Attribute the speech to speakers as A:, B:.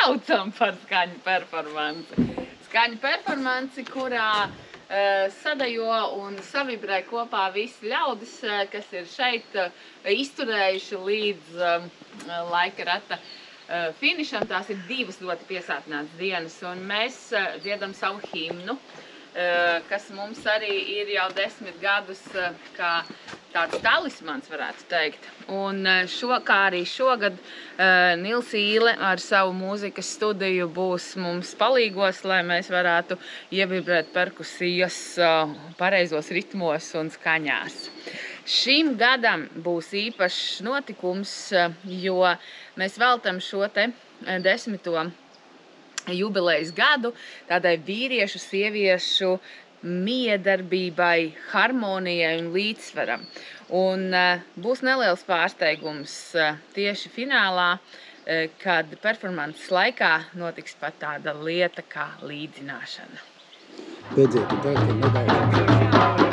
A: saucam par skaņu performanci. Skaņu performanci, kurā sadajo un savibrē kopā visi ļaudis, kas ir šeit izturējuši līdz laika rata finišam. Tās ir 2 ļoti piesātinātas dienas, un mēs dziedam savu himnu, kas mums arī ir jau 10 gadus kā tāds talismans, varētu teikt. Un kā arī šogad Nils Īle ar savu mūzikas studiju būs mums palīgos, lai mēs varētu ievibrēt perkusijas pareizos ritmos un skaņās. Šim gadam būs īpašs notikums, jo mēs veltam šo te 10. jubilejas gadu tādai vīriešu, sieviešu miedarbībai, harmonijai un līdzsvaram. Un būs neliels pārsteigums tieši finālā, kad performances laikā notiks pat tāda lieta kā līdzināšana.
B: Beidziet, tā, ka nedaudz.